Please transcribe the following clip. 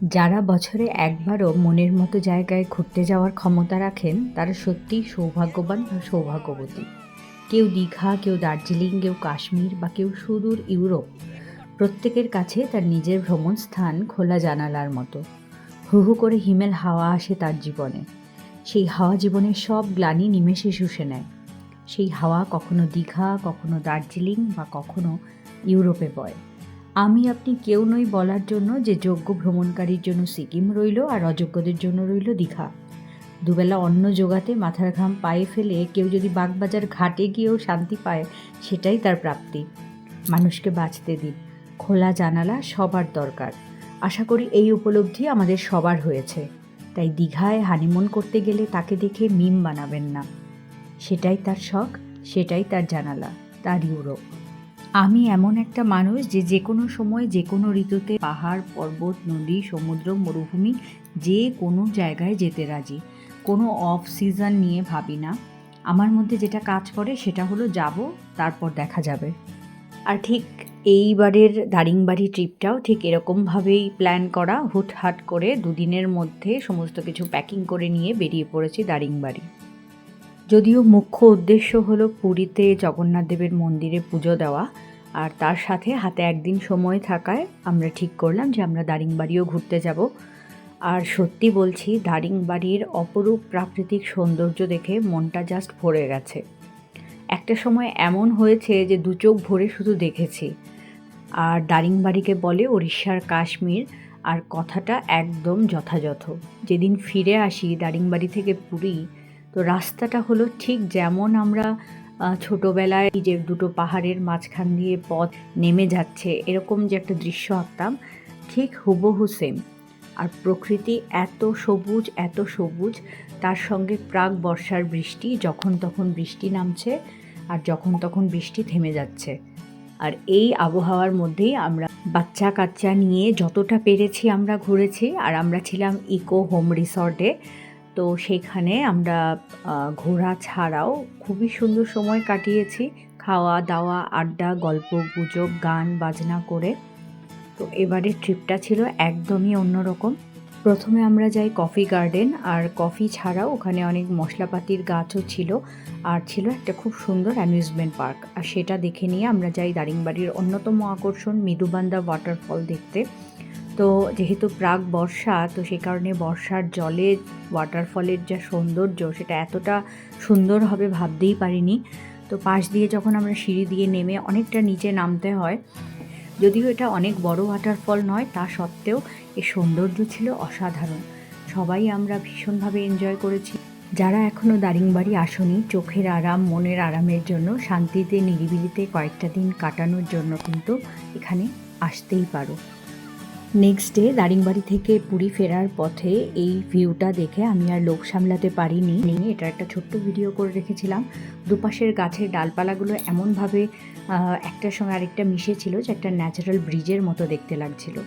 যারা বছরে একবারও মনের মতো জায়গায় ঘুরতে যাওয়ার ক্ষমতা রাখেন তারা সত্যিই সৌভাগ্যবান বা সৌভাগ্যবতী। কেউ দীঘা, কেউ দার্জিলিং, কেউ কাশ্মীর বা কেউ সুদূর ইউরোপ। প্রত্যেকের কাছে তার নিজের ভ্রমণ স্থান খোলা জানালার মতো। হু হু করে হিমেল হাওয়া আসে তার জীবনে। সেই হাওয়া জীবনের সব গ্লানি নিমেষে শুষে নেয়। সেই হাওয়া কখনো দীঘা, কখনো দার্জিলিং বা কখনো ইউরোপে বয়। আমি আপনি কেউ নই বলার জন্য যে যোগ্য ভ্রমণকারীর জন্য সিকিম রইল আর অযোগ্যদের জন্য রইল দীঘা। দুবেলা অন্ন জোগাতে মাথার ঘাম পায়ে ফেলে কেউ যদি বাগবাজার ঘাটে গিয়েও শান্তি পায়, সেটাই তার প্রাপ্তি। মানুষকে বাঁচতে দিন, খোলা জানালা সবার দরকার। আশা করি এই উপলব্ধি আমাদের সবার হয়েছে। তাই দীঘায় হানিমুন করতে গেলে তাকে দেখে মিম বানাবেন না। সেটাই তার শখ, সেটাই তার জানালা, তার ইউরোপ। আমি এমন একটা মানুষ যে কোনো সময় যে কোনো ঋতুতে পাহাড়, পর্বত, নদী, সমুদ্র, মরুভূমি যে কোনো জায়গায় যেতে রাজি। কোনো অফ সিজন নিয়ে ভাবি না। আমার মধ্যে যেটা কাজ করে সেটা হলো যাব, তারপর দেখা যাবে। আর ঠিক এইবারের দারিংবাড়ি ট্রিপটাও ঠিক এরকমভাবেই প্ল্যান করা, হুটহাট করে দুদিনের মধ্যে সমস্ত কিছু প্যাকিং করে নিয়ে বেরিয়ে পড়েছি দারিংবাড়ি। যদিও মুখ্য উদ্দেশ্য হলো পুরীতে জগন্নাথ দেবের মন্দিরে পুজো দেওয়া, আর তার সাথে হাতে একদিন সময় থাকায় আমরা ঠিক করলাম যে আমরা দারিংবাড়িও ঘুরতে যাব। আর সত্যি বলছি, দারিংবাড়ির অপরূপ প্রাকৃতিক সৌন্দর্য দেখে মনটা জাস্ট ভরে গেছে। একটা সময় এমন হয়েছে যে দু চোখ ভরে শুধু দেখেছি। আর দারিংবাড়িকে বলে উড়িষ্যার কাশ্মীর, আর কথাটা একদম যথাযথ। যেদিন ফিরে আসি দারিংবাড়ি থেকে পুরী, তো রাস্তাটা হলো ঠিক যেমন আমরা ছোটোবেলায় যে দুটো পাহাড়ের মাঝখান দিয়ে পথ নেমে যাচ্ছে এরকম যে একটা দৃশ্য আঁকতাম, ঠিক হুবহু সেম। আর প্রকৃতি এত সবুজ, এত সবুজ, তার সঙ্গে প্রাক বর্ষার বৃষ্টি, যখন তখন বৃষ্টি নামছে আর যখন তখন বৃষ্টি থেমে যাচ্ছে। আর এই আবহাওয়ার মধ্যেই আমরা বাচ্চা কাচ্চা নিয়ে যতটা পেরেছি আমরা ঘুরেছি। আর আমরা ছিলাম ইকো হোম রিসর্টে, তো সেখানে আমরা ঘোরা ছাড়াও খুবই সুন্দর সময় কাটিয়েছি, খাওয়া দাওয়া, আড্ডা, গল্প গুজব, গান বাজনা করে। তো এবারের ট্রিপটা ছিল একদমই অন্যরকম। প্রথমে আমরা যাই কফি গার্ডেন, আর কফি ছাড়াও ওখানে অনেক মশলাপাতির গাছও ছিল, আর ছিল একটা খুব সুন্দর অ্যামিউজমেন্ট পার্ক। আর সেটা দেখে নিয়ে আমরা যাই দারিংবাড়ির অন্যতম আকর্ষণ মৃদুবান্দা ওয়াটারফল দেখতে। তো যেহেতু প্রাক বর্ষা, তো সে কারণে বর্ষার জলে ওয়াটারফলের যা সৌন্দর্য সেটা এতটা সুন্দর হবে ভাবতেই পারিনি। তো পাশ দিয়ে যখন আমরা সিঁড়ি দিয়ে নেমে অনেকটা নিচে নামতে হয়, যদিও এটা অনেক বড় ওয়াটারফল নয়, তা সত্ত্বেও এর সৌন্দর্য ছিল অসাধারণ। সবাই আমরা ভীষণভাবে এনজয় করেছি। যারা এখনও দারিংবাড়ি আসেনি, চোখের আরাম, মনের আরামের জন্য, শান্তিতে নিরিবিলিতে কয়েকটা দিন কাটানোর জন্য কিন্তু এখানে আসতেই পারো। নেক্সট ডে দারিংবাড়ি থেকে পুরী ফেরার পথে এই ভিউটা দেখে আমি আর লোক সামলাতে পারিনি। এটা একটা ছোট্ট ভিডিও করে রেখেছিলাম। দুপাশের গাছের ডালপালাগুলো এমনভাবে একটার সঙ্গে আরেকটা মিশে ছিল যে একটা ন্যাচারাল ব্রিজের মতো দেখতে লাগছিল।